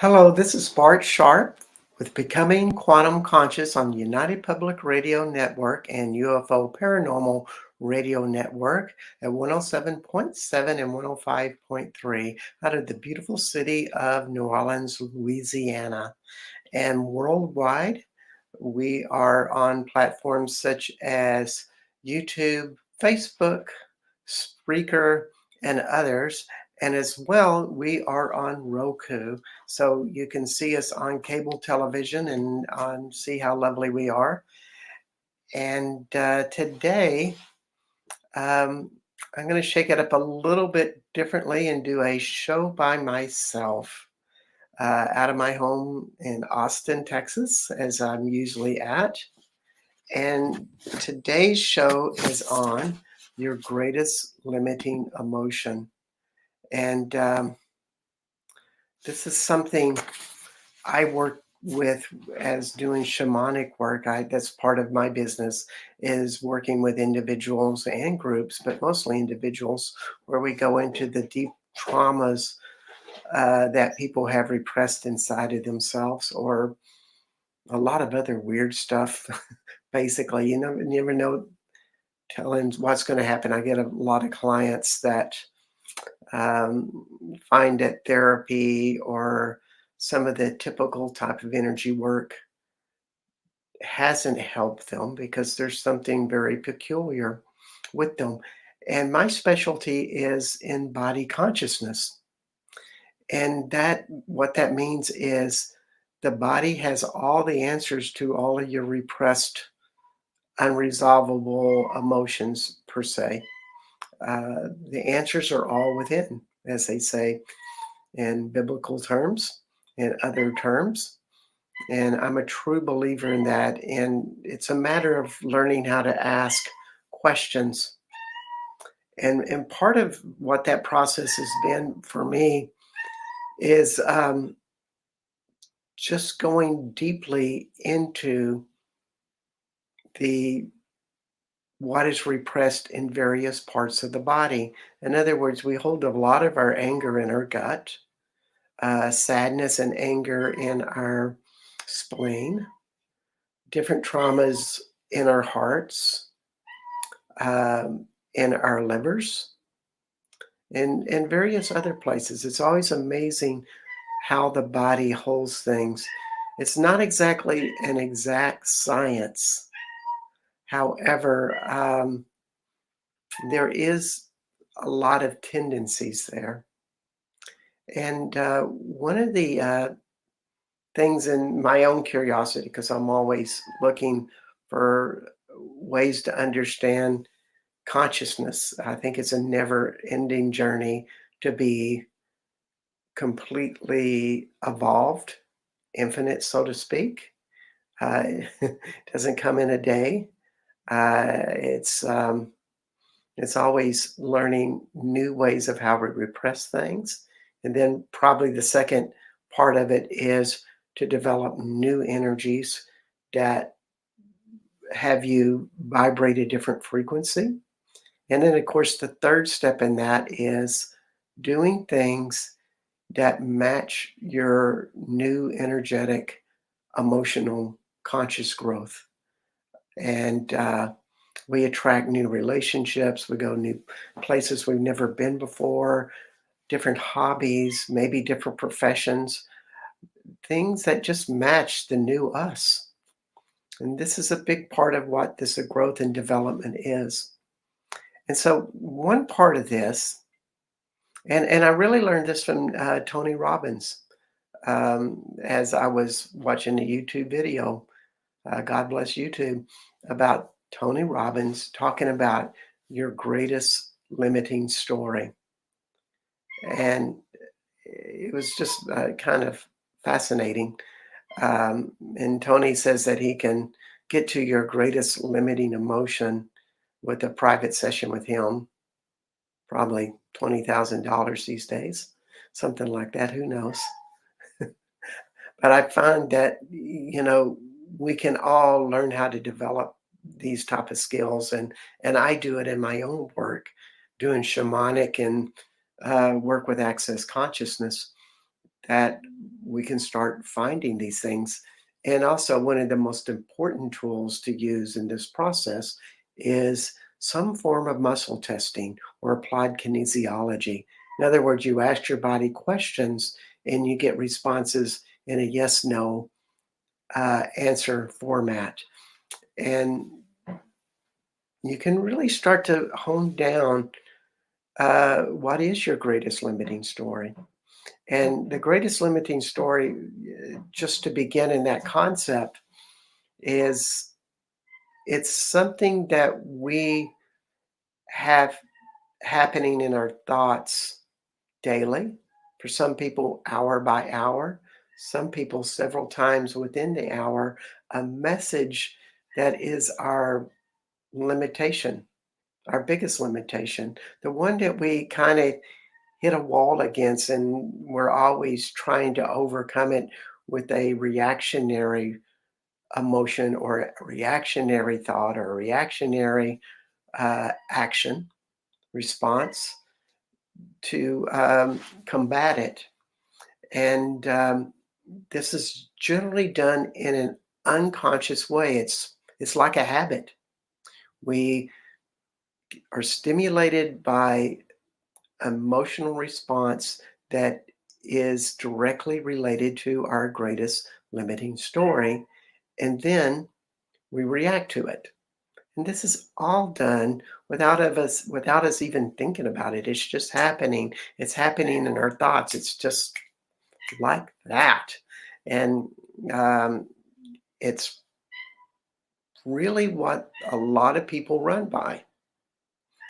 Hello, this is Bart Sharp with Becoming Quantum Conscious on United Public Radio Network and UFO Paranormal Radio Network at 107.7 and 105.3 out of the beautiful city of New Orleans, Louisiana. And worldwide, we are on platforms such as YouTube, Facebook, Spreaker, and others. And as well, we are on Roku. So you can see us on cable television and see how lovely we are. And today, um, I'm going to shake it up a little bit differently and do a show by myself out of my home in Austin, Texas, as I'm usually at. And today's show is on your greatest limiting emotion. And this is something I work with as doing shamanic work. That's part of my business is working with individuals and groups, but mostly individuals, where we go into the deep traumas that people have repressed inside of themselves, or a lot of other weird stuff. Basically, you never know telling what's going to happen. I get a lot of clients that find that therapy or some of the typical type of energy work hasn't helped them because there's something very peculiar with them. And my specialty is in body consciousness. And that what that means is the body has all the answers to all of your repressed, unresolvable emotions per se. The answers are all within, as they say in biblical terms, in other terms. And I'm a true believer in that. And it's a matter of learning how to ask questions. And part of what that process has been for me is just going deeply into the what is repressed in various parts of the body. In other words, we hold a lot of our anger in our gut, sadness and anger in our spleen, different traumas in our hearts, in our livers, and various other places. It's always amazing how the body holds things. It's not exactly an exact science. However, there is a lot of tendencies there. And one of the things in my own curiosity, because I'm always looking for ways to understand consciousness. I think it's a never ending journey to be completely evolved, infinite, so to speak. It doesn't come in a day. It's always learning new ways of how we repress things. And then probably the second part of it is to develop new energies that have you vibrate a different frequency. And then, of course, the third step in that is doing things that match your new energetic, emotional, conscious growth. And we attract new relationships. We go new places we've never been before, different hobbies, maybe different professions, things that just match the new us. And this is a big part of what this growth and development is. And so one part of this, and I really learned this from Tony Robbins as I was watching a YouTube video, God bless YouTube, about Tony Robbins talking about your greatest limiting story. And it was just kind of fascinating. And Tony says that he can get to your greatest limiting emotion with a private session with him, probably $20,000 these days, something like that. Who knows? But I find that, we can all learn how to develop these type of skills. And I do it in my own work, doing shamanic and work with access consciousness. that we can start finding these things. And also, one of the most important tools to use in this process is some form of muscle testing or applied kinesiology. In other words, you ask your body questions and you get responses in a yes no answer format. And you can really start to hone down what is your greatest limiting story. And the greatest limiting story, just to begin in that concept, is it's something that we have happening in our thoughts daily. For some people, hour by hour. Some people, several times within the hour. A message that is our limitation, our biggest limitation, the one that we kind of hit a wall against, and we're always trying to overcome it with a reactionary emotion or a reactionary thought or a reactionary action response to combat it. And this is generally done in an unconscious way. It's like a habit. We are stimulated by emotional response that is directly related to our greatest limiting story, and then we react to it. And this is all done without us even thinking about it. It's just happening. It's happening in our thoughts. It's just like that. And um, it's really what a lot of people run by.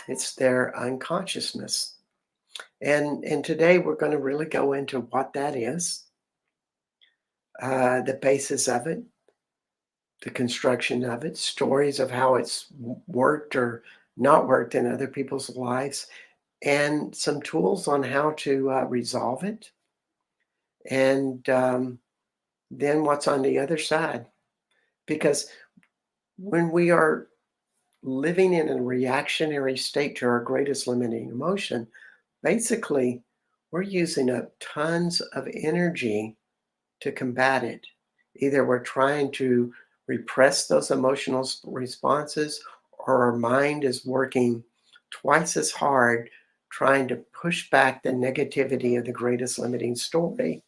It's their unconsciousness. And today we're going to really go into what that is, the basis of it, the construction of it, stories of how it's worked or not worked in other people's lives, and some tools on how to resolve it. And then what's on the other side. Because when we are living in a reactionary state to our greatest limiting emotion, basically we're using up tons of energy to combat it. Either we're trying to repress those emotional responses, or our mind is working twice as hard trying to push back the negativity of the greatest limiting story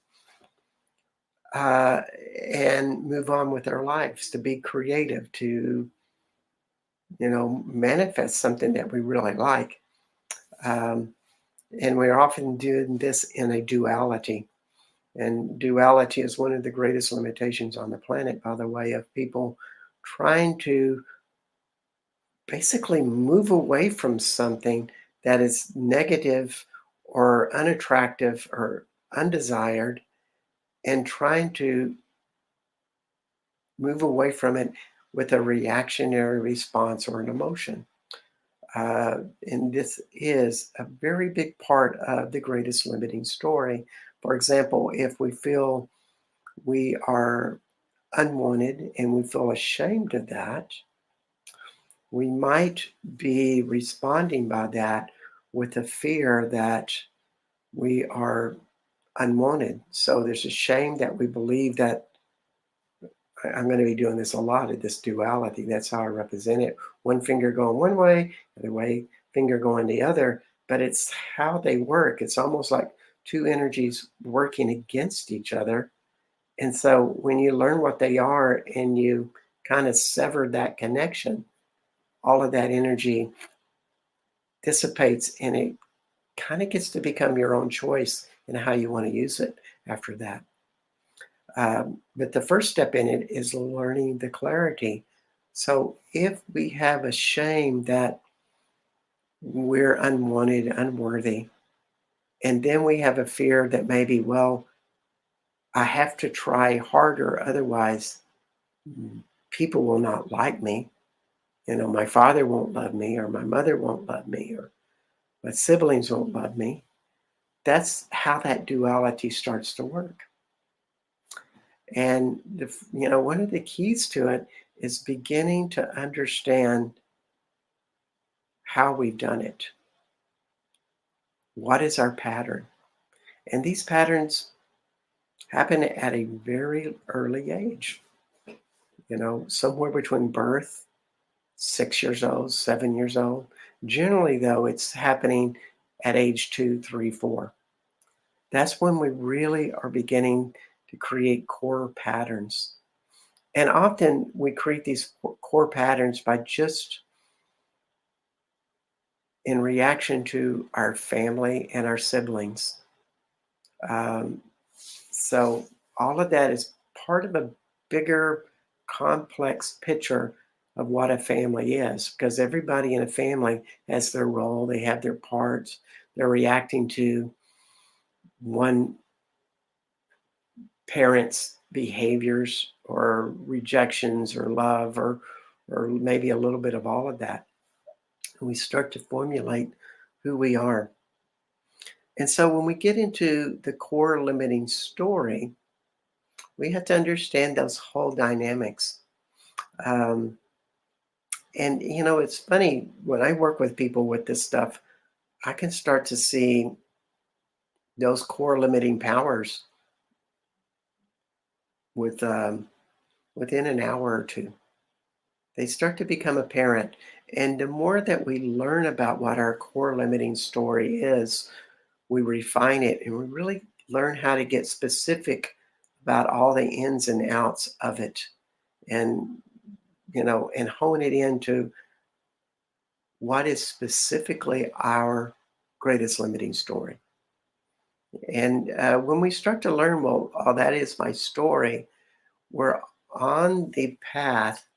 uh, and move on with our lives, to be creative, to manifest something that we really like. Um, and we're often doing this in a duality. And duality is one of the greatest limitations on the planet, by the way, of people trying to basically move away from something that is negative or unattractive or undesired, and trying to move away from it with a reactionary response or an emotion. And this is a very big part of the greatest limiting story. For example, if we feel we are unwanted and we feel ashamed of that, we might be responding by that with a fear that we are unwanted. So there's a shame that we believe that I'm going to be doing this a lot of this duality. That's how I represent it. One finger going one way, other way, finger going the other. But it's how they work. It's almost like two energies working against each other. And so when you learn what they are and you kind of sever that connection, all of that energy dissipates, and it kind of gets to become your own choice in how you want to use it after that. But the first step in it is learning the clarity. So if we have a shame that we're unwanted, unworthy, and then we have a fear that maybe, well, I have to try harder, otherwise people will not like me. My father won't love me, or my mother won't love me, or my siblings won't love me. That's how that duality starts to work. And one of the keys to it is beginning to understand how we've done it. What is our pattern? And these patterns happen at a very early age, somewhere between birth, 6 years old, 7 years old. Generally, though, it's happening at age 2, 3, 4. That's when we really are beginning to create core patterns. And often we create these core patterns by just in reaction to our family and our siblings. Um, so all of that is part of a bigger, complex picture of what a family is, because everybody in a family has their role, they have their parts, they're reacting to one parent's behaviors or rejections or love or maybe a little bit of all of that. And we start to formulate who we are. And so when we get into the core limiting story, we have to understand those whole dynamics. Um, and, it's funny when I work with people with this stuff, I can start to see those core limiting powers with within an hour or two. They start to become apparent. And the more that we learn about what our core limiting story is, we refine it and we really learn how to get specific about all the ins and outs of it and and hone it into what is specifically our greatest limiting story. And when we start to learn, well, oh, that is my story, we're on the path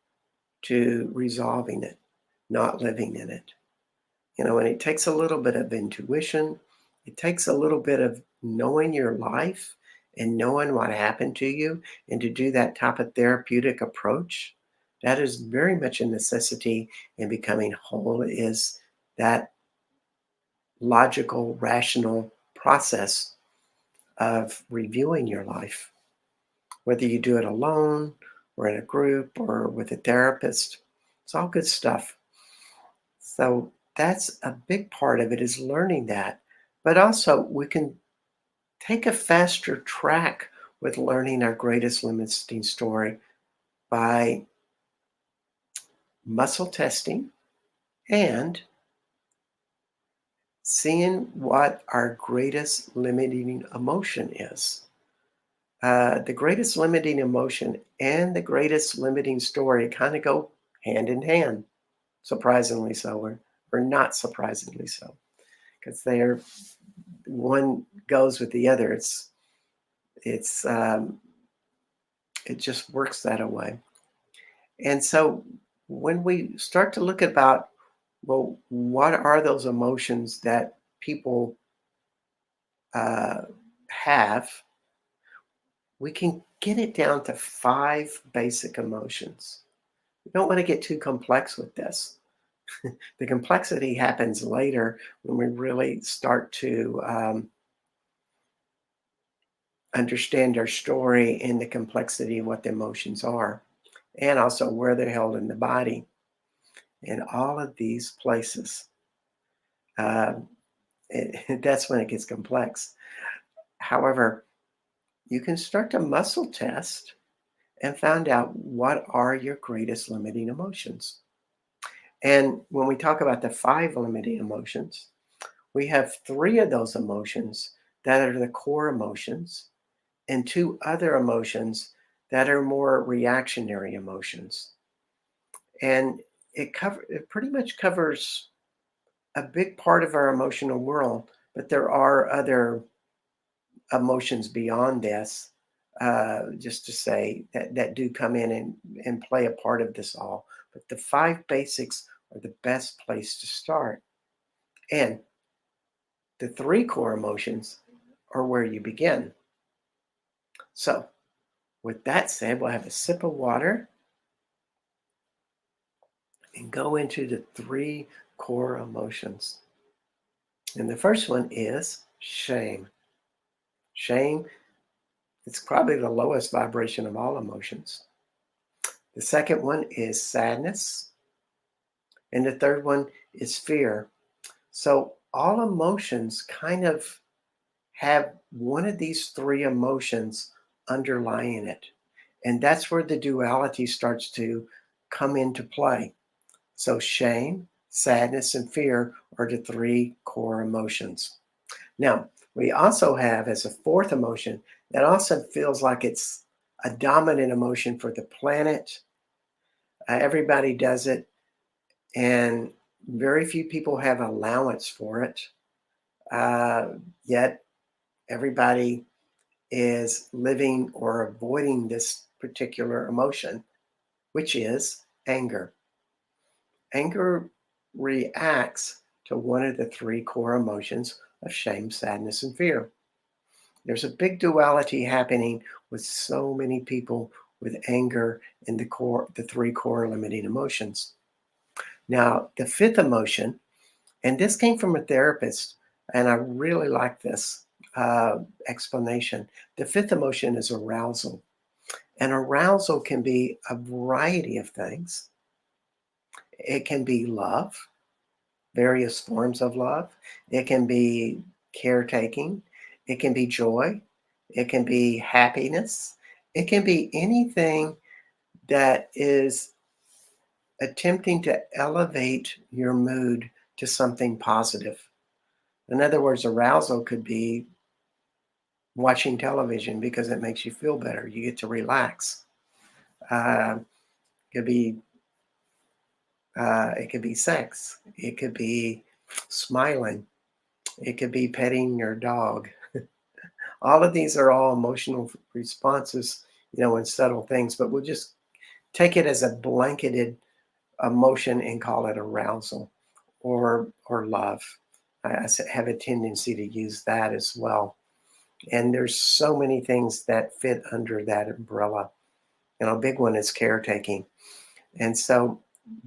to resolving it, not living in it. And it takes a little bit of intuition. It takes a little bit of knowing your life and knowing what happened to you. And to do that type of therapeutic approach, that is very much a necessity in becoming whole, is that logical, rational process of reviewing your life, whether you do it alone or in a group or with a therapist. It's all good stuff. So that's a big part of it, is learning that. But also we can take a faster track with learning our greatest limiting story by muscle testing and seeing what our greatest limiting emotion is. The greatest limiting emotion and the greatest limiting story kind of go hand in hand, surprisingly so, or not surprisingly so, because they're one goes with the other. It's it just works that way. And so when we start to look about, well, what are those emotions that people uh, have, we can get it down to 5 basic emotions. We don't want to get too complex with this. The complexity happens later when we really start to understand our story and the complexity of what the emotions are, and also where they're held in the body. In all of these places, um, that's when it gets complex. However, you can start to muscle test and find out what are your greatest limiting emotions. And when we talk about the 5 limiting emotions, we have 3 of those emotions that are the core emotions, and 2 other emotions that are more reactionary emotions. And it pretty much covers a big part of our emotional world, but there are other emotions beyond this, just to say that do come in and play a part of this all. But the 5 basics are the best place to start. And the 3 core emotions are where you begin. So with that said, we'll have a sip of water and go into the 3 core emotions. And the first one is shame. Shame, it's probably the lowest vibration of all emotions. The second one is sadness. And the third one is fear. So all emotions kind of have one of these 3 emotions underlying it. And that's where the duality starts to come into play. So, shame, sadness, and fear are the three core emotions. Now, we also have as a fourth emotion that also feels like it's a dominant emotion for the planet. Everybody does it, and very few people have allowance for it. Yet, everybody is living or avoiding this particular emotion, which is anger. Anger reacts to one of the three core emotions of shame, sadness, and fear. There's a big duality happening with so many people with anger in the three core limiting emotions. Now, the fifth emotion, and this came from a therapist, and I really like this explanation. The fifth emotion is arousal. And arousal can be a variety of things. It can be love, various forms of love. It can be caretaking. It can be joy. It can be happiness. It can be anything that is attempting to elevate your mood to something positive. In other words, arousal could be watching television because it makes you feel better. You get to relax. Uh, could be it could be sex. It could be smiling. It could be petting your dog. All of these are all emotional responses, and subtle things, but we'll just take it as a blanketed emotion and call it arousal or love. Have a tendency to use that as well. And there's so many things that fit under that umbrella. A big one is caretaking. And so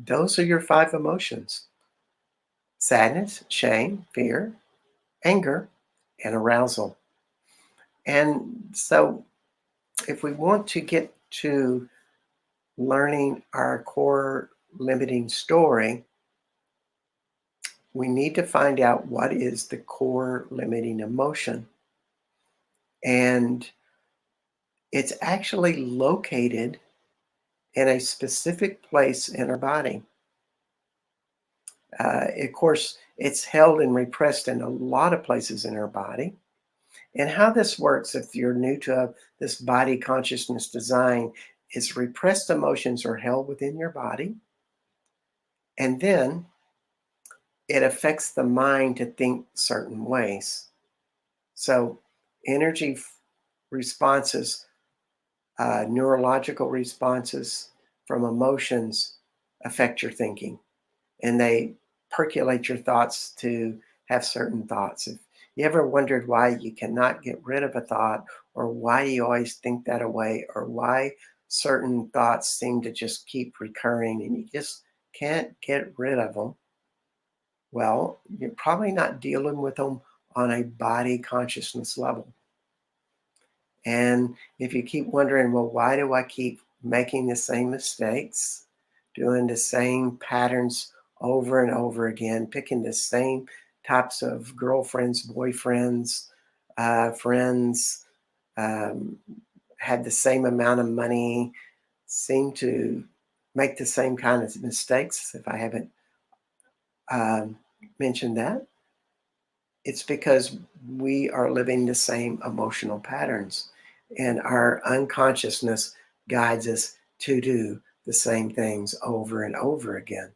those are your five emotions: sadness, shame, fear, anger, and arousal. And so if we want to get to learning our core limiting story, we need to find out what is the core limiting emotion. And it's actually located in a specific place in our body. Of course, it's held and repressed in a lot of places in our body. And how this works, if you're new to this body consciousness design, is repressed emotions are held within your body. And then it affects the mind to think certain ways. So, energy responses, neurological responses from emotions affect your thinking, and they percolate your thoughts to have certain thoughts. If you ever wondered why you cannot get rid of a thought, or why you always think that away, or why certain thoughts seem to just keep recurring and you just can't get rid of them, well, you're probably not dealing with them on a body consciousness level. And if you keep wondering, well, why do I keep making the same mistakes, doing the same patterns over and over again, picking the same types of girlfriends, boyfriends, friends, um, had the same amount of money, seem to make the same kind of mistakes, if I haven't um, mentioned that, it's because we are living the same emotional patterns, and our unconsciousness guides us to do the same things over and over again.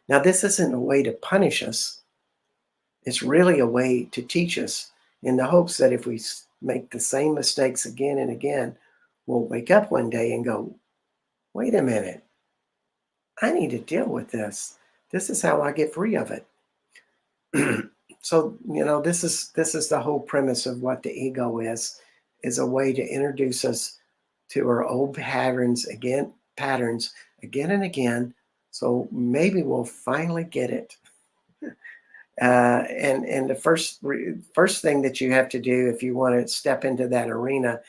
Now, this isn't a way to punish us, it's really a way to teach us, in the hopes that if we make the same mistakes again and again, we'll wake up one day and go, wait a minute, I need to deal with this. This is how I get free of it. So, this is the whole premise of what the ego is a way to introduce us to our old patterns again and again, so maybe we'll finally get it. And the first thing that you have to do if you want to step into that arena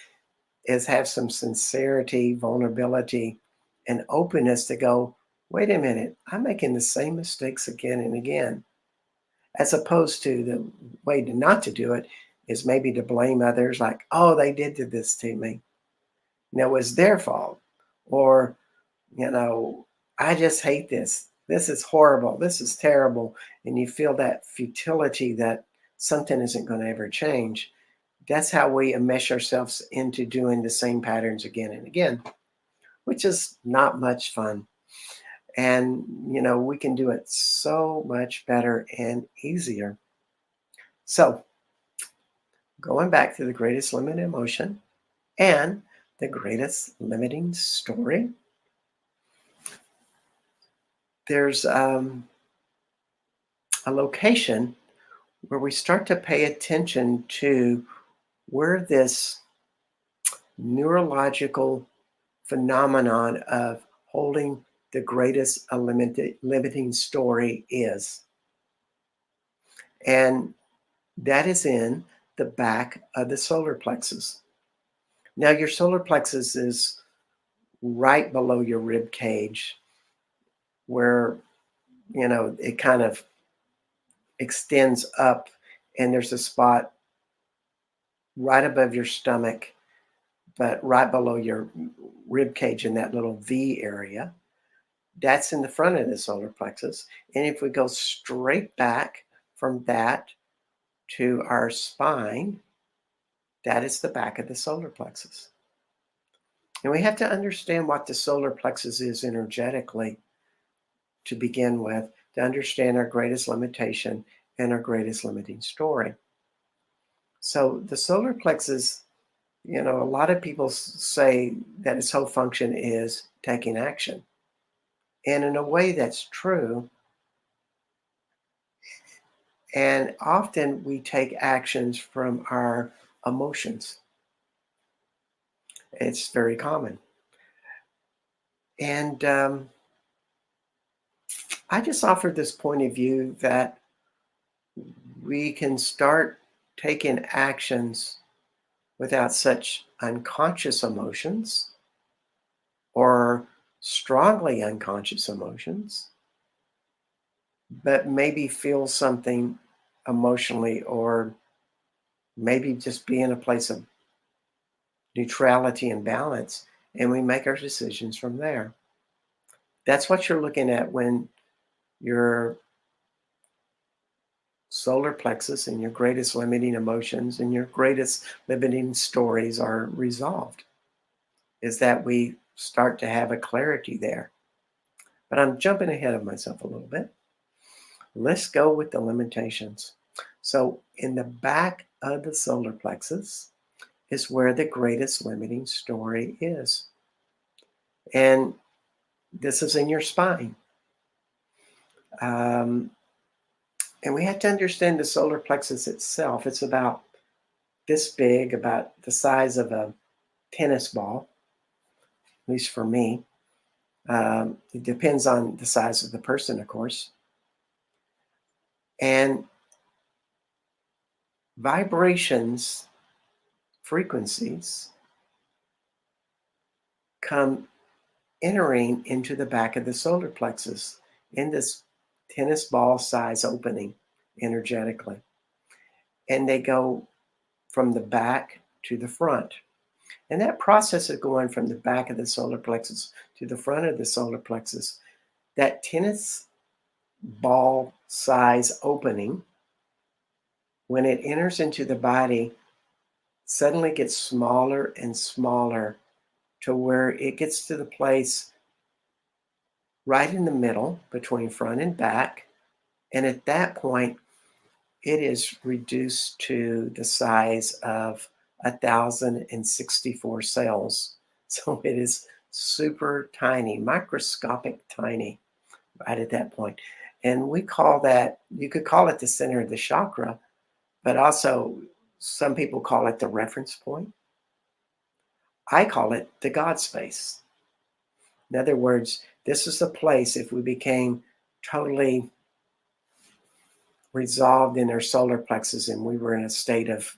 is have some sincerity, vulnerability, and openness to go, wait a minute, I'm making the same mistakes again and again. As opposed to the way to not to do it is maybe to blame others, like, oh, they did this to me. And it was their fault. Or, you know, I just hate this. This is horrible. This is terrible. And you feel that futility that something isn't going to ever change. That's how we enmesh ourselves into doing the same patterns again and again, which is not much fun. And, we can do it so much better and easier. So, going back to the greatest limiting emotion and the greatest limiting story, there's a location where we start to pay attention to where this neurological phenomenon of holding the greatest limiting story is. And that is in the back of the solar plexus. Now, your solar plexus is right below your rib cage, where, it kind of extends up, and there's a spot right above your stomach, but right below your rib cage in that little V area. That's in the front of the solar plexus. And if we go straight back from that to our spine, that is the back of the solar plexus. And we have to understand what the solar plexus is energetically to begin with, to understand our greatest limitation and our greatest limiting story. So the solar plexus, a lot of people say that its whole function is taking action. And in a way, that's true. And often we take actions from our emotions. It's very common. And I just offered this point of view that we can start taking actions without such unconscious emotions or strongly unconscious emotions, but maybe feel something emotionally, or maybe just be in a place of neutrality and balance, and we make our decisions from there. That's what you're looking at when your solar plexus and your greatest limiting emotions and your greatest limiting stories are resolved, is that we start to have a clarity there. But I'm jumping ahead of myself a little bit. Let's go with the limitations. So in the back of the solar plexus is where the greatest limiting story is. And this is in your spine. And we have to understand the solar plexus itself. It's about this big, about the size of a tennis ball, at least for me. It depends on the size of the person, of course. And vibrations, frequencies, come entering into the back of the solar plexus in this tennis ball size opening energetically. And they go from the back to the front. And that process of going from the back of the solar plexus to the front of the solar plexus, that tennis ball size opening, when it enters into the body, suddenly gets smaller and smaller to where it gets to the place right in the middle between front and back. And at that point, it is reduced to the size of 1,064 cells. So it is super tiny, microscopic tiny right at that point. And we call that, you could call it the center of the chakra, but also some people call it the reference point. I call it the God space. In other words, this is the place, if we became totally resolved in our solar plexus and we were in a state of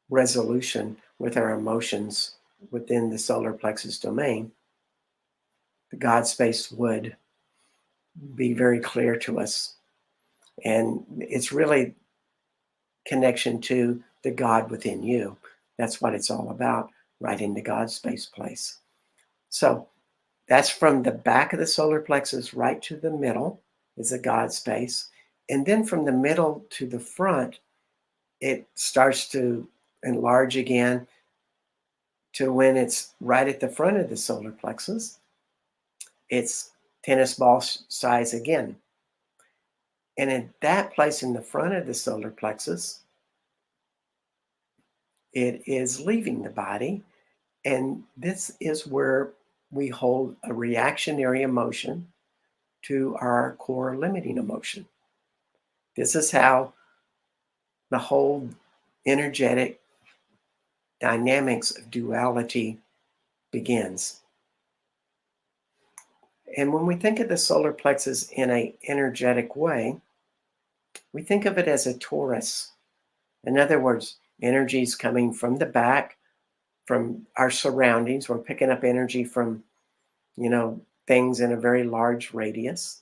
resolution with our emotions within the solar plexus domain, the God space would be very clear to us. And it's really connection to the God within you. That's what it's all about, right into God's space place. So that's from the back of the solar plexus right to the middle is the God space. And then from the middle to the front, it starts to enlarge again to when it's right at the front of the solar plexus. It's tennis ball size again. And in that place in the front of the solar plexus, it is leaving the body. And this is where we hold a reactionary emotion to our core limiting emotion. This is how the whole energetic dynamics of duality begins. And when we think of the solar plexus in an energetic way, we think of it as a torus. In other words, energy is coming from the back, from our surroundings. We're picking up energy from, things in a very large radius,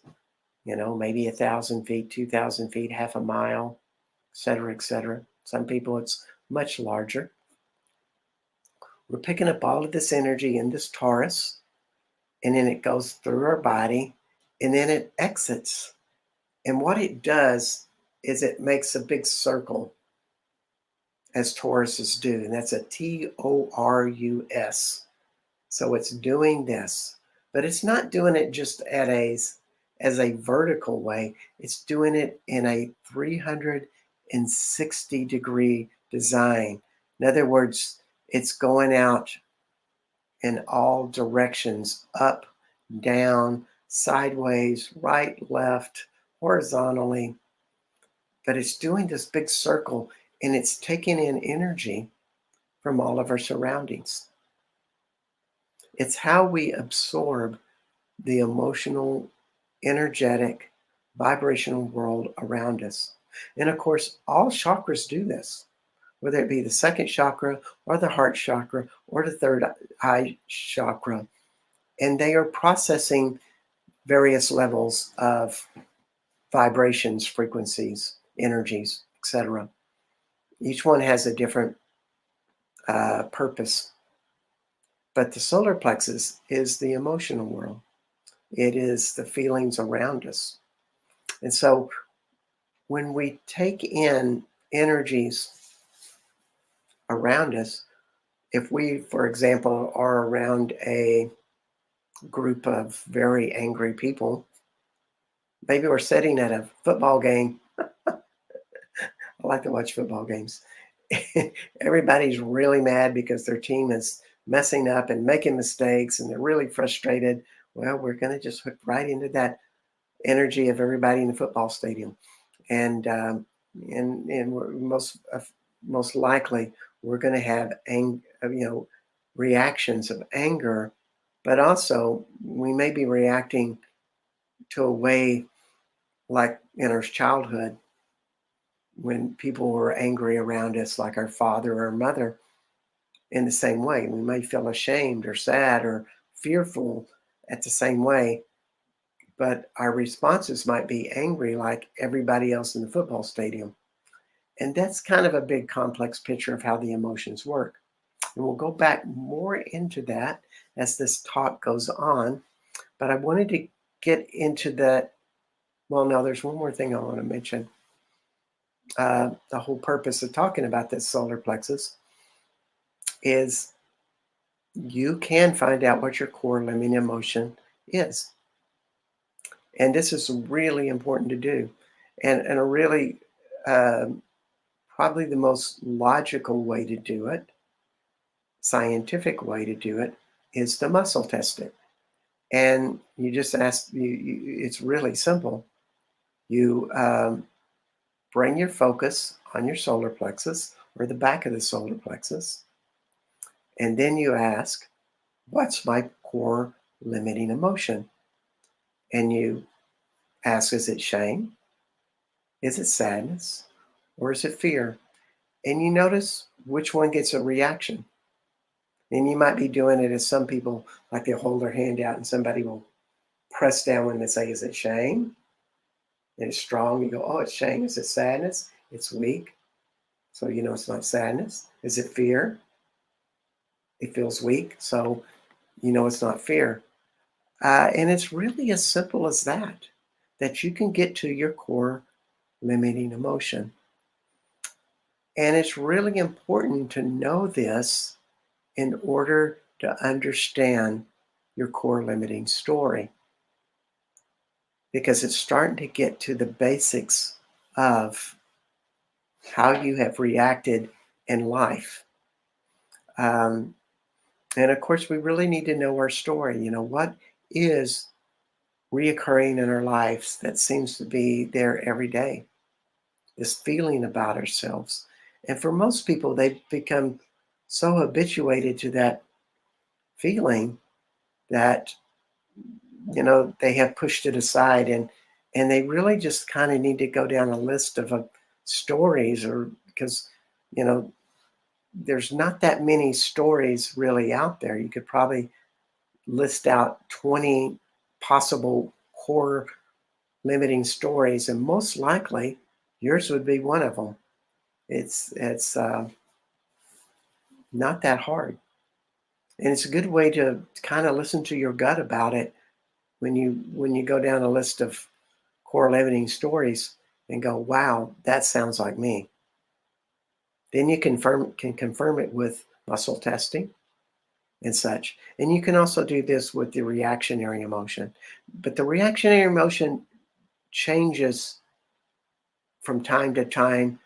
maybe 1,000 feet, 2,000 feet, half a mile, et cetera, et cetera. Some people it's much larger. We're picking up all of this energy in this torus, and then it goes through our body, and then it exits. And what it does is it makes a big circle, as toruses do, and that's a TORUS. So it's doing this, but it's not doing it just as a vertical way. It's doing it in a 360-degree design. In other words, it's going out in all directions, up, down, sideways, right, left, horizontally. But it's doing this big circle, and it's taking in energy from all of our surroundings. It's how we absorb the emotional, energetic, vibrational world around us. And of course, all chakras do this, whether it be the second chakra or the heart chakra or the third eye chakra. And they are processing various levels of vibrations, frequencies, energies, etc. Each one has a different purpose. But the solar plexus is the emotional world. It is the feelings around us. And so when we take in energies around us, if we, for example, are around a group of very angry people, maybe we're sitting at a football game. I like to watch football games. Everybody's really mad because their team is messing up and making mistakes, and they're really frustrated. Well, we're going to just hook right into that energy of everybody in the football stadium, and we're most likely we're going to have reactions of anger, but also we may be reacting to a way like in our childhood when people were angry around us, like our father or mother. In the same way, we may feel ashamed or sad or fearful at the same way, but our responses might be angry like everybody else in the football stadium. And that's kind of a big complex picture of how the emotions work. And we'll go back more into that as this talk goes on. But I wanted to get into that. Well, no, there's one more thing I want to mention. The whole purpose of talking about this solar plexus is you can find out what your core limiting emotion is. And this is really important to do. And a really, probably the most logical way to do it, scientific way to do it, is to muscle test it. And you just ask, it's really simple. You bring your focus on your solar plexus or the back of the solar plexus. And then you ask, what's my core limiting emotion? And you ask, is it shame? Is it sadness? Or is it fear? And you notice which one gets a reaction. And you might be doing it as some people, like they'll hold their hand out and somebody will press down when they say, is it shame? And it's strong. You go, oh, it's shame. Is it sadness? It's weak. So you know it's not sadness. Is it fear? It feels weak, so you know it's not fear. And it's really as simple as that, that you can get to your core limiting emotion. And it's really important to know this in order to understand your core limiting story, because it's starting to get to the basics of how you have reacted in life. Um, and of course, we really need to know our story. You know, what is reoccurring in our lives that seems to be there every day? This feeling about ourselves. And for most people, they've become so habituated to that feeling that they have pushed it aside, and they really just kind of need to go down a list of stories, or because you know there's not that many stories really out there. You could probably list out 20 possible core limiting stories, and most likely yours would be one of them. It's not that hard, and it's a good way to kind of listen to your gut about it when you go down a list of core limiting stories and go, wow, that sounds like me. Then you can confirm it with muscle testing and such. And you can also do this with the reactionary emotion. But the reactionary emotion changes from time to time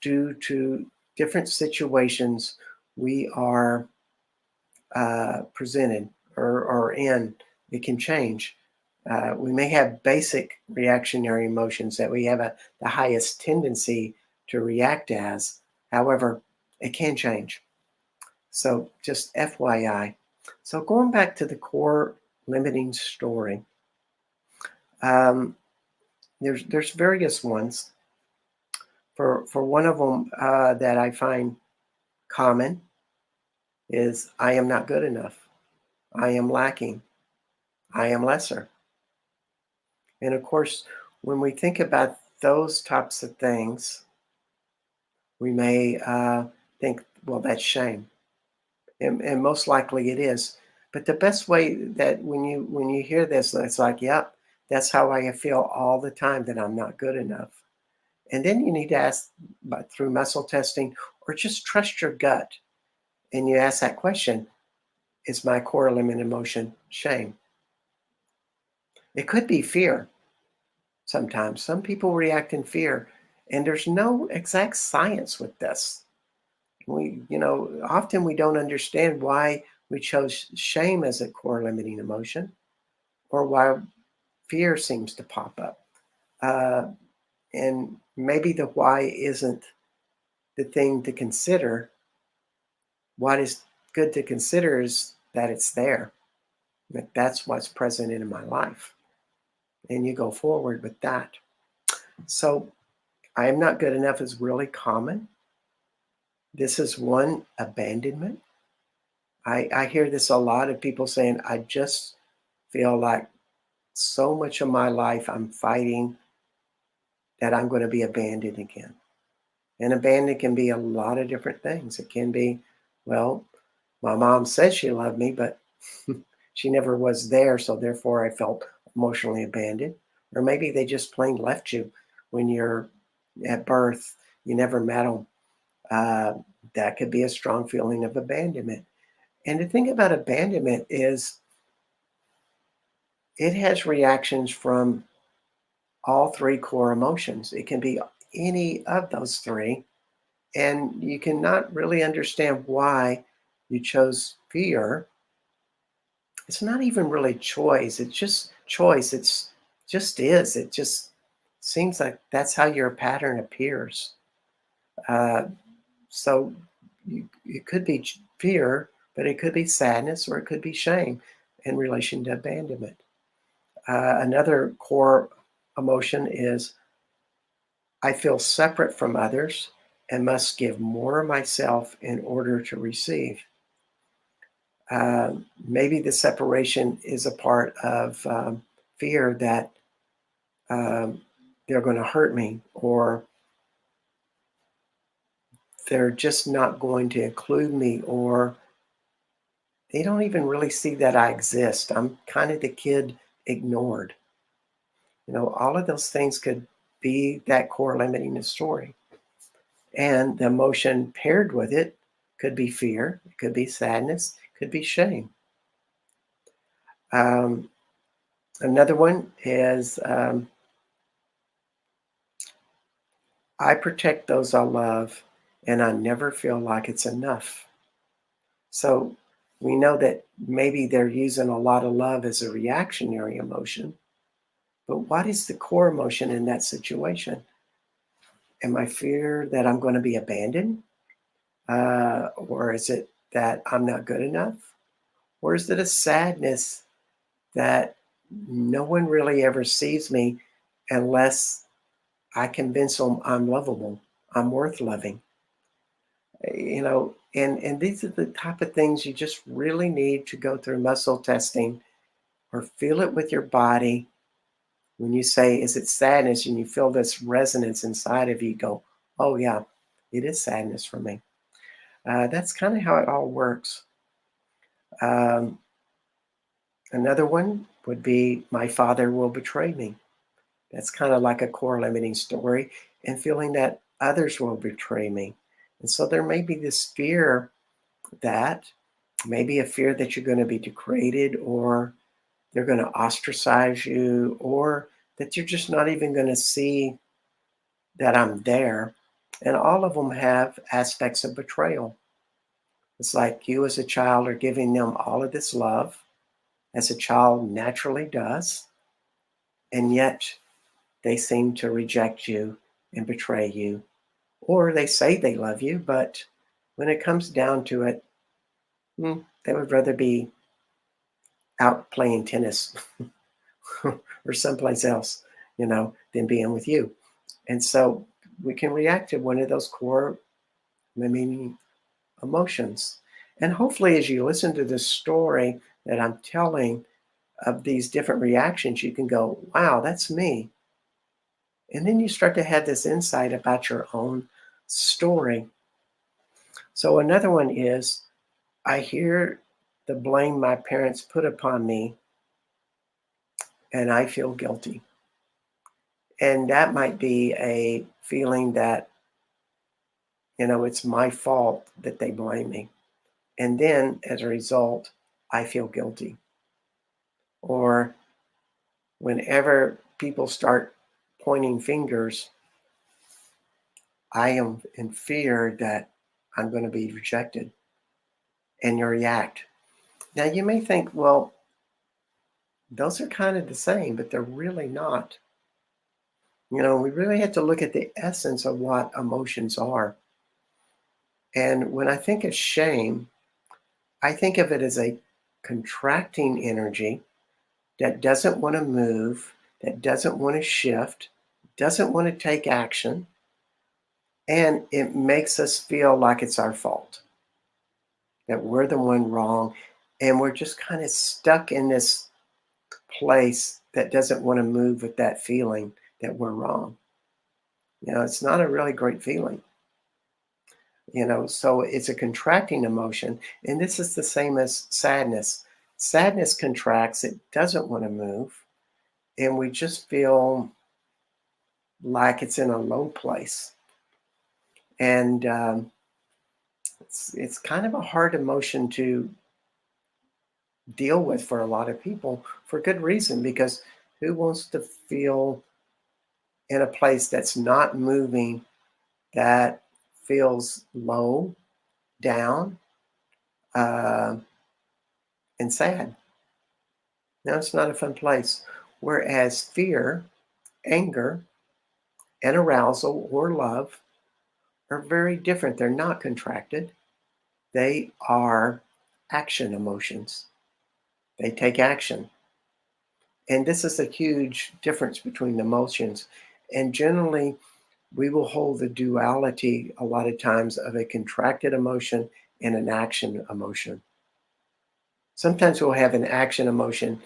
due to different situations we are presented or in. It can change. We may have basic reactionary emotions that we have the highest tendency to react as. However, it can change. So just FYI. So going back to the core limiting story, um, there's various ones. For one of them that I find common is I am not good enough. I am lacking. I am lesser. And of course, when we think about those types of things, we may think, well, that's shame, and most likely it is. But the best way that when you hear this, it's like, yep, that's how I feel all the time, that I'm not good enough. And then you need to ask, through muscle testing, or just trust your gut, and you ask that question: is my core limit emotion shame? It could be fear. Sometimes some people react in fear, and there's no exact science with this. Often we don't understand why we chose shame as a core limiting emotion, or why fear seems to pop up. Uh, and maybe the why isn't the thing to consider. What is good to consider is that it's there. That's what's present in my life. And you go forward with that. So I am not good enough is really common. This is one: abandonment. I hear this a lot of people saying, I just feel like so much of my life I'm fighting that I'm going to be abandoned again. And abandoned can be a lot of different things. It can be, well, my mom said she loved me, but she never was there. So therefore I felt emotionally abandoned. Or maybe they just plain left you when you're at birth. You never met them. Uh, that could be a strong feeling of abandonment. And the thing about abandonment is it has reactions from all three core emotions. It can be any of those three. And you cannot really understand why you chose fear. It's not even really choice. It's just choice. It's just is. It just seems like that's how your pattern appears. Uh, so it could be fear, but it could be sadness, or it could be shame in relation to abandonment. Another core emotion is I feel separate from others and must give more of myself in order to receive. Maybe the separation is a part of fear that um, they're going to hurt me, or they're just not going to include me, or they don't even really see that I exist. I'm kind of the kid ignored. All of those things could be that core limiting the story. And the emotion paired with it could be fear, it could be sadness, could be shame. Um, Another one is I protect those I love and I never feel like it's enough. So we know that maybe they're using a lot of love as a reactionary emotion, but what is the core emotion in that situation? Am I fear that I'm going to be abandoned? Or is it that I'm not good enough? Or is it a sadness that no one really ever sees me unless I convince them I'm lovable, I'm worth loving? And these are the type of things you just really need to go through muscle testing or feel it with your body. When you say, is it sadness? And you feel this resonance inside of you, go, oh, yeah, it is sadness for me. That's kind of how it all works. Um, Another one would be, my father will betray me. That's kind of like a core limiting story, and feeling that others will betray me. And so there may be this fear, that maybe a fear that you're going to be degraded, or they're going to ostracize you, or that you're just not even going to see that I'm there. And all of them have aspects of betrayal. It's like you as a child are giving them all of this love, as a child naturally does, and yet they seem to reject you and betray you. Or they say they love you, but when it comes down to it, they would rather be out playing tennis or someplace else, than being with you. And so we can react to one of those core limiting emotions. And hopefully, as you listen to this story that I'm telling of these different reactions, you can go, wow, that's me. And then you start to have this insight about your own story. So another one is, I hear the blame my parents put upon me and I feel guilty. And that might be a feeling that, it's my fault that they blame me. And then as a result, I feel guilty. Or whenever people start pointing fingers, I am in fear that I'm going to be rejected, and you react. Now, you may think, well, those are kind of the same, but they're really not. We really have to look at the essence of what emotions are. And when I think of shame, I think of it as a contracting energy that doesn't want to move, that doesn't want to shift, doesn't want to take action, and it makes us feel like it's our fault, that we're the one wrong, and we're just kind of stuck in this place that doesn't want to move with that feeling that we're wrong. It's not a really great feeling. So it's a contracting emotion, and this is the same as sadness. Sadness contracts, it doesn't want to move, and we just feel like it's in a low place. And it's kind of a hard emotion to deal with for a lot of people, for good reason, because who wants to feel in a place that's not moving, that feels low, down, uh, and sad? Now, it's not a fun place. Whereas fear, anger, and arousal or love are very different. They're not contracted, they are action emotions. They take action. And this is a huge difference between the emotions. And generally, we will hold the duality a lot of times of a contracted emotion and an action emotion. Sometimes we'll have an action emotion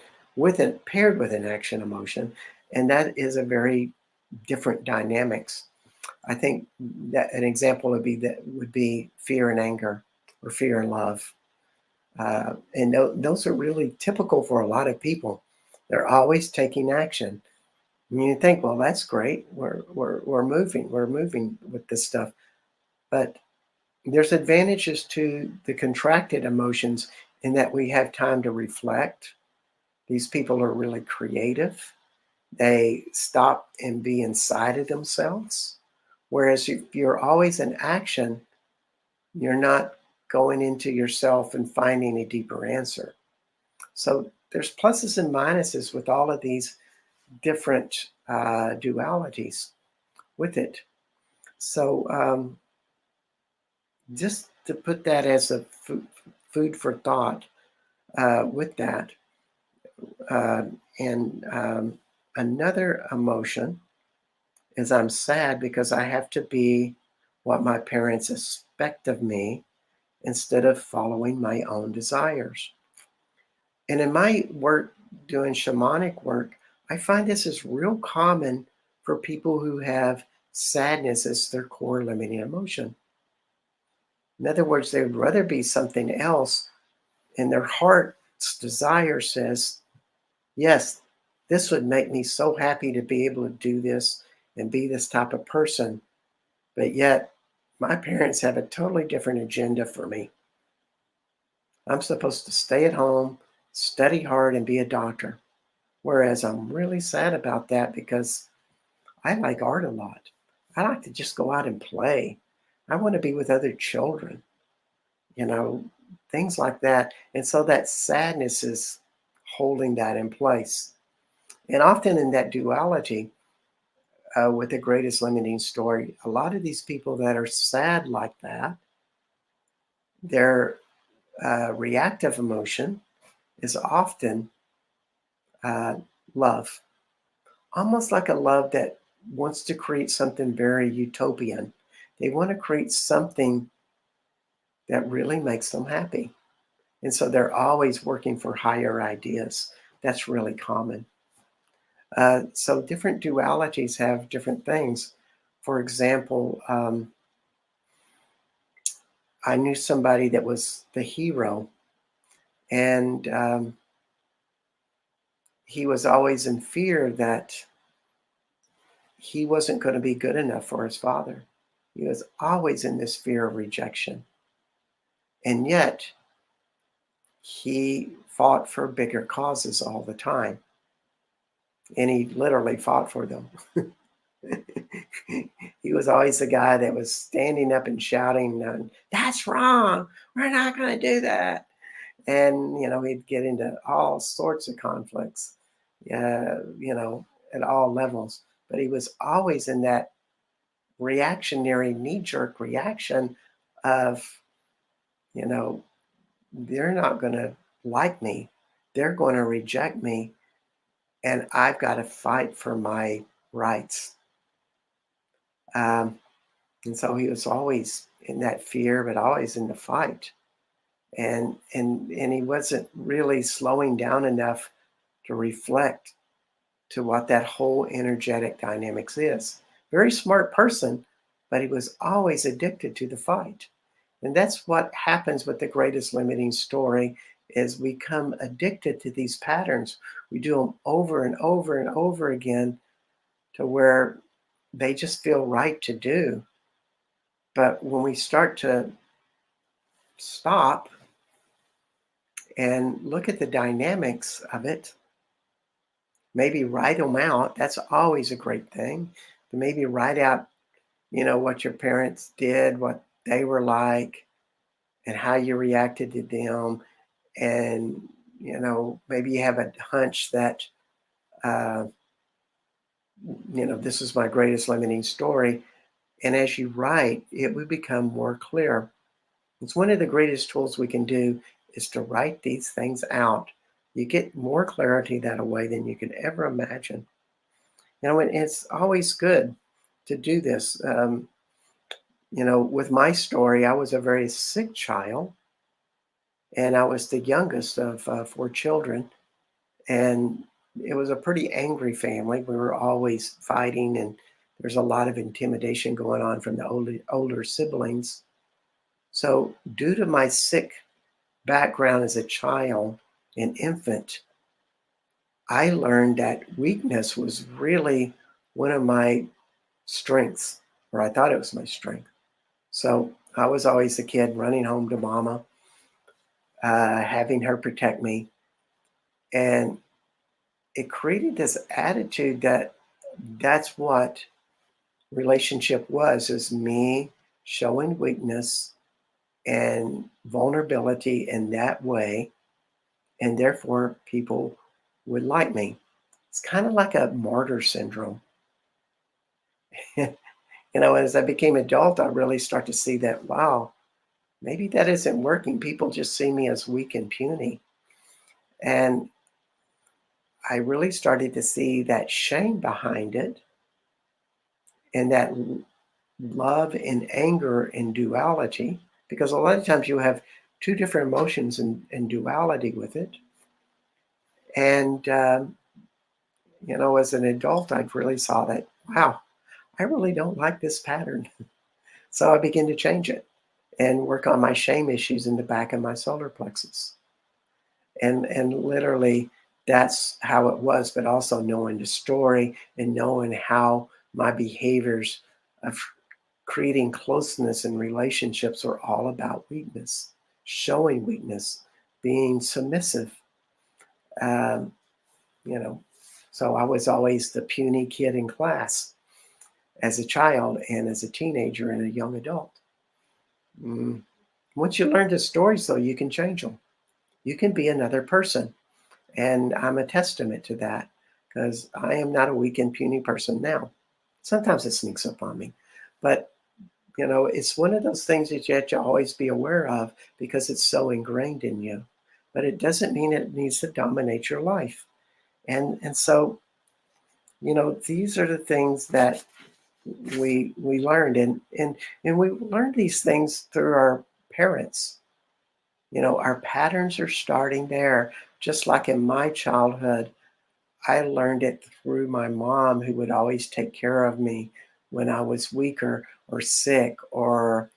paired with an action emotion, and that is a very different dynamics. I think that an example would be fear and anger, or fear and love. And those are really typical for a lot of people. They're always taking action. And you think, well, that's great. We're moving with this stuff. But there's advantages to the contracted emotions in that we have time to reflect. These people are really creative. They stop and be inside of themselves. Whereas if you're always in action, you're not going into yourself and finding a deeper answer. So there's pluses and minuses with all of these different dualities with it. So just to put that as a food for thought with that. Uh, and another emotion is I'm sad because I have to be what my parents expect of me instead of following my own desires. And in my work doing shamanic work, I find this is real common for people who have sadness as their core limiting emotion. In other words, they would rather be something else, and their heart's desire says, yes, this would make me so happy to be able to do this and be this type of person. But yet, my parents have a totally different agenda for me. I'm supposed to stay at home, study hard, and be a doctor. Whereas I'm really sad about that because I like art a lot. I like to just go out and play. I want to be with other children, you know, things like that. And so that sadness is holding that in place. And often in that duality, with the greatest limiting story, a lot of these people that are sad like that, their reactive emotion is often uh, love, almost like a love that wants to create something very utopian. They want to create something that really makes them happy. And so they're always working for higher ideas. That's really common. So different dualities have different things. For example, I knew somebody that was the hero, and he was always in fear that he wasn't going to be good enough for his father. He was always in this fear of rejection. And yet, he fought for bigger causes all the time. And he literally fought for them. He was always the guy that was standing up and shouting, that's wrong. We're not going to do that. And, he'd get into all sorts of conflicts, at all levels. But he was always in that reactionary, knee jerk reaction of, you know, they're not going to like me. They're going to reject me. And I've got to fight for my rights. Um, and so he was always in that fear, but always in the fight. And he wasn't really slowing down enough to reflect to what that whole energetic dynamics is. Very smart person, but he was always addicted to the fight. And that's what happens with the greatest limiting story is we become addicted to these patterns. We do them over and over and over again to where they just feel right to do. But when we start to stop and look at the dynamics of it, maybe write them out. That's always a great thing. To maybe write out, what your parents did, what they were like, and how you reacted to them. And, maybe you have a hunch that, uh, this is my greatest limiting story. And as you write, it will become more clear. It's one of the greatest tools we can do is to write these things out. You get more clarity that way than you could ever imagine. And it's always good to do this. With my story, I was a very sick child, and I was the youngest of four children. And it was a pretty angry family. We were always fighting, and There's a lot of intimidation going on from the older siblings. So, due to my sick background as a child, an infant, I learned that weakness was really one of my strengths, or I thought it was my strength. So I was always the kid running home to mama, having her protect me. And it created this attitude that that's what relationship was, is me showing weakness and vulnerability in that way. And therefore people would like me. It's kind of like a martyr syndrome. As I became adult, I really start to see that, wow, maybe that isn't working. People just see me as weak and puny. And I really started to see that shame behind it, and that love and anger in duality, because a lot of times you have two different emotions in duality with it. And, as an adult, I really saw that, wow, I really don't like this pattern. So I began to change it and work on my shame issues in the back of my solar plexus. And literally that's how it was, but also knowing the story and knowing how my behaviors of creating closeness in relationships are all about weakness, showing weakness, being submissive. Um, you know, so I was always the puny kid in class as a child and as a teenager and a young adult. Mm. Once you learn the stories, though, you can change them. You can be another person. And I'm a testament to that, because I am not a weak and puny person now. Sometimes it sneaks up on me. But, it's one of those things that you have to always be aware of because it's so ingrained in you. But it doesn't mean it needs to dominate your life. And so, these are the things that we learned. And we learned these things through our parents. Our patterns are starting there. Just like in my childhood, I learned it through my mom, who would always take care of me when I was weaker or sick or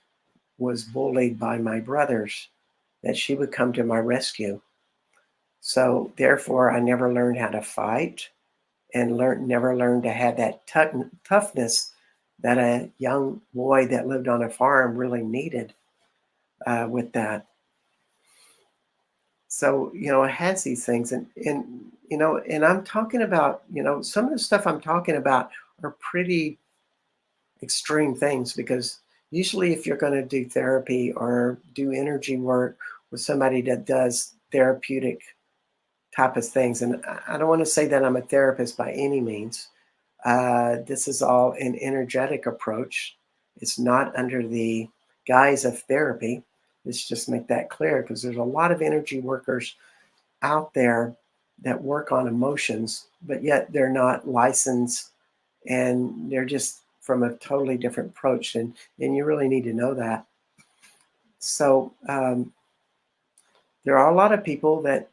was bullied by my brothers, that she would come to my rescue. So therefore, I never learned how to fight, and never learned to have that toughness that a young boy that lived on a farm really needed with that. So, it has these things. And I'm talking about, some of the stuff I'm talking about are pretty extreme things, because usually if you're going to do therapy or do energy work with somebody that does therapeutic type of things, and I don't want to say that I'm a therapist by any means. This is all an energetic approach. It's not under the guise of therapy. Let's just make that clear, because there's a lot of energy workers out there that work on emotions, but yet they're not licensed, and they're just from a totally different approach. And you really need to know that. So there are a lot of people that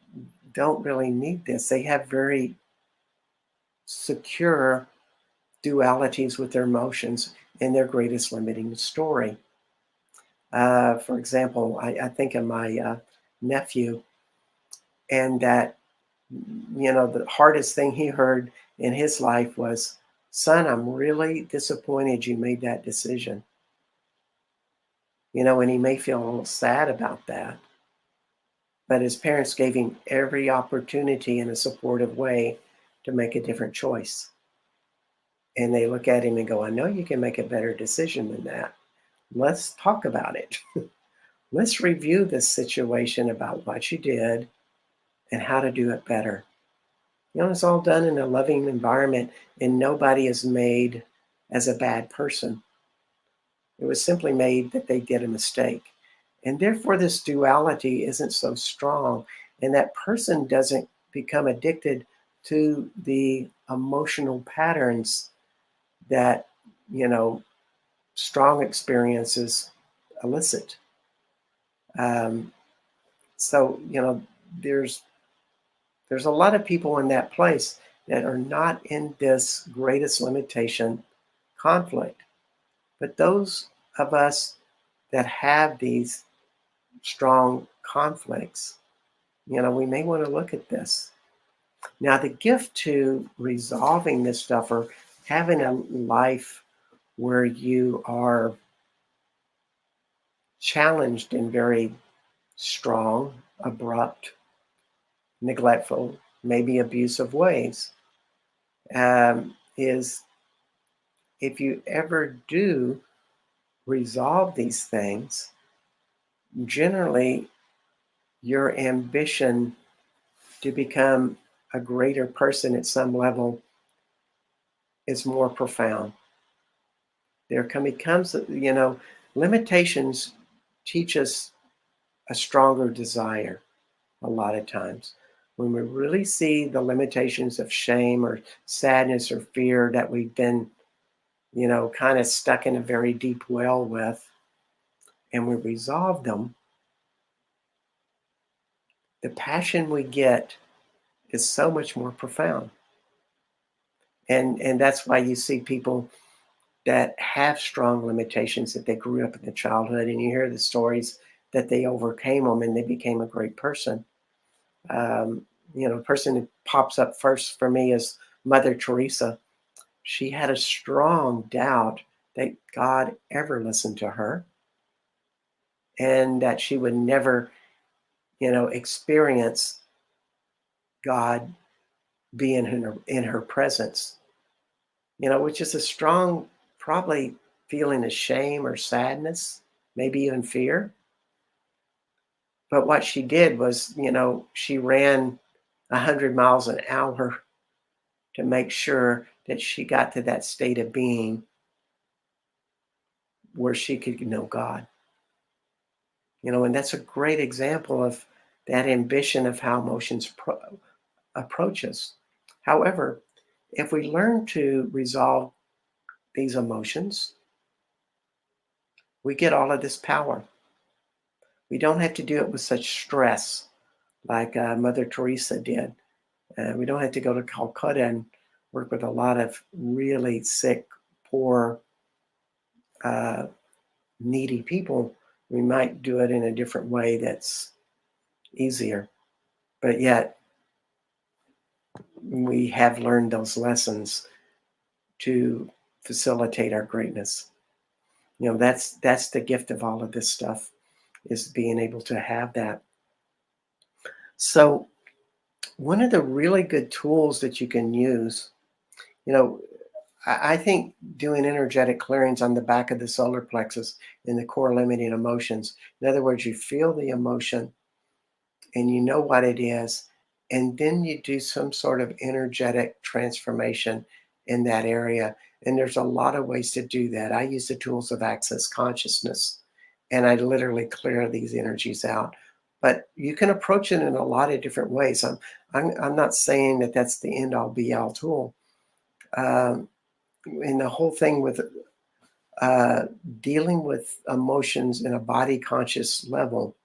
don't really need this. They have very secure dualities with their emotions and their greatest limiting story. For example, I think of my nephew, and that, the hardest thing he heard in his life was, "Son, I'm really disappointed you made that decision." And he may feel a little sad about that, but his parents gave him every opportunity in a supportive way to make a different choice. And they look at him and go, "I know you can make a better decision than that. Let's talk about it. Let's review this situation about what you did and how to do it better." It's all done in a loving environment, and nobody is made as a bad person. It was simply made that they did a mistake. And therefore, this duality isn't so strong, and that person doesn't become addicted to the emotional patterns that, strong experiences elicit. Um, so, there's a lot of people in that place that are not in this greatest limitation conflict. But those of us that have these strong conflicts, we may want to look at this. Now, the gift to resolving this stuff or having a life where you are challenged in very strong, abrupt, neglectful, maybe abusive ways, is if you ever do resolve these things, generally your ambition to become a greater person at some level is more profound. Becomes, limitations teach us a stronger desire a lot of times. When we really see the limitations of shame or sadness or fear that we've been, kind of stuck in a very deep well with, and we resolve them, the passion we get is so much more profound. And that's why you see people that have strong limitations that they grew up in the childhood, and you hear the stories that they overcame them and they became a great person. The person that pops up first for me is Mother Teresa. She had a strong doubt that God ever listened to her and that she would never, experience God being in her presence, which is a strong, probably feeling of shame or sadness, maybe even fear. But what she did was, she ran 100 miles an hour to make sure that she got to that state of being where she could know God. And that's a great example of that ambition of how emotions approach us. However, if we learn to resolve these emotions, we get all of this power. We don't have to do it with such stress like Mother Teresa did. We don't have to go to Calcutta and work with a lot of really sick, poor, uh, needy people. We might do it in a different way that's easier. But yet, we have learned those lessons to facilitate our greatness. That's the gift of all of this stuff, is being able to have that. So one of the really good tools that you can use, you know, I think doing energetic clearings on the back of the solar plexus in the core limiting emotions. In other words, you feel the emotion and you know what it is, and then you do some sort of energetic transformation in that area. And there's a lot of ways to do that. I use the tools of access consciousness, and I literally clear these energies out. But you can approach it in a lot of different ways. I'm not saying that that's the end all be all tool. Um, and the whole thing with uh, dealing with emotions in a body conscious level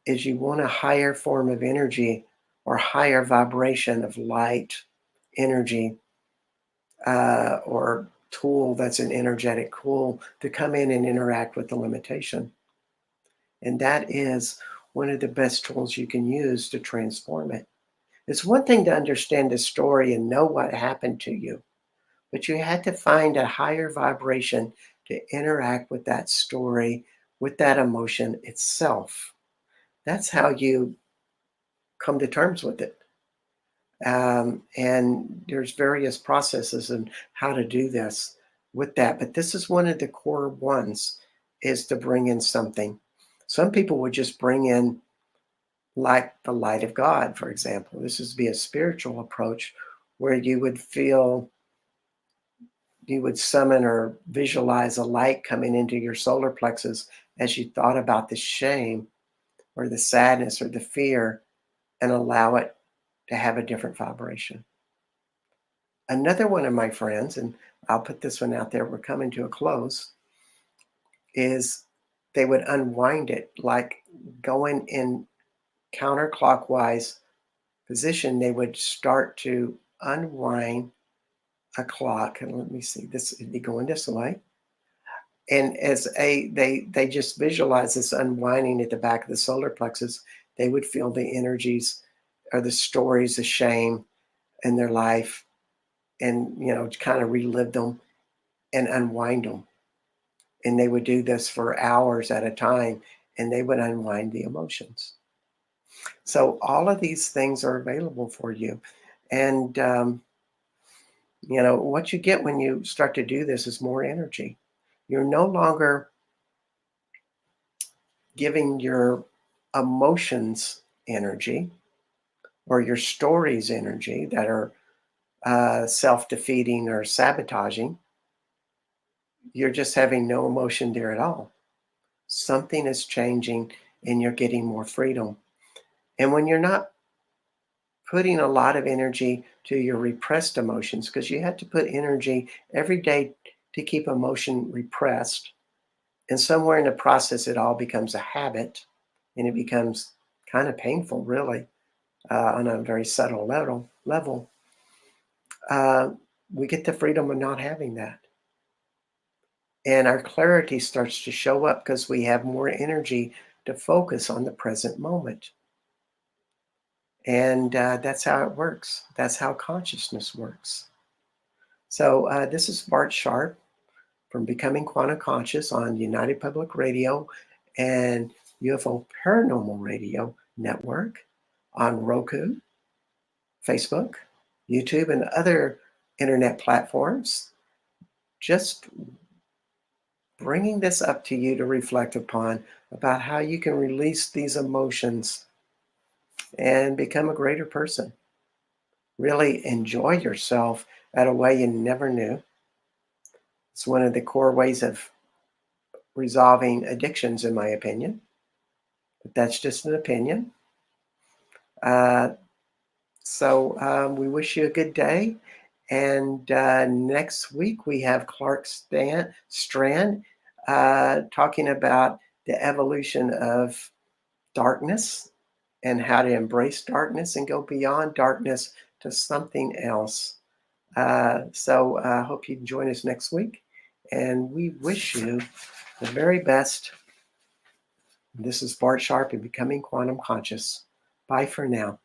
is you want a higher form of energy or higher vibration of light energy, or tool that's an energetic tool to come in and interact with the limitation. And that is one of the best tools you can use to transform it. It's one thing to understand the story and know what happened to you, but you had to find a higher vibration to interact with that story, with that emotion itself. That's how you come to terms with it. And there's various processes and how to do this with that. But this is one of the core ones, is to bring in something. Some people would just bring in like the light of God, for example. This would be a spiritual approach where you would summon or visualize a light coming into your solar plexus as you thought about the shame or the sadness or the fear, and allow it to have a different vibration. Another one of my friends, and I'll put this one out there, we're coming to a close, is they would unwind it, like going in counterclockwise position. They would start to unwind a clock, and let me see, this it'd be going this way. And as they just visualize this unwinding at the back of the solar plexus, they would feel the energies or the stories of shame in their life, and kind of relive them and unwind them. And they would do this for hours at a time, and they would unwind the emotions. So all of these things are available for you. And what you get when you start to do this is more energy. You're no longer giving your emotions energy or your stories energy that are self-defeating or sabotaging. You're just having no emotion there at all. Something is changing and you're getting more freedom. And when you're not putting a lot of energy to your repressed emotions, because you have to put energy every day to keep emotion repressed, and somewhere in the process it all becomes a habit, and it becomes kind of painful, really, on a very subtle level. uh, we get the freedom of not having that. And our clarity starts to show up because we have more energy to focus on the present moment. And that's how it works. That's how consciousness works. So this is Bart Sharp from Becoming Quantum Conscious on United Public Radio and UFO Paranormal Radio Network on Roku, Facebook, YouTube, and other internet platforms. Just bringing this up to you to reflect upon about how you can release these emotions and become a greater person. Really enjoy yourself at a way you never knew. It's one of the core ways of resolving addictions, in my opinion. But that's just an opinion. Uh, so we wish you a good day. And next week we have Clark Strand talking about the evolution of darkness and how to embrace darkness and go beyond darkness to something else. So I hope you can join us next week. And we wish you the very best. This is Bart Sharp and Becoming Quantum Conscious. Bye for now.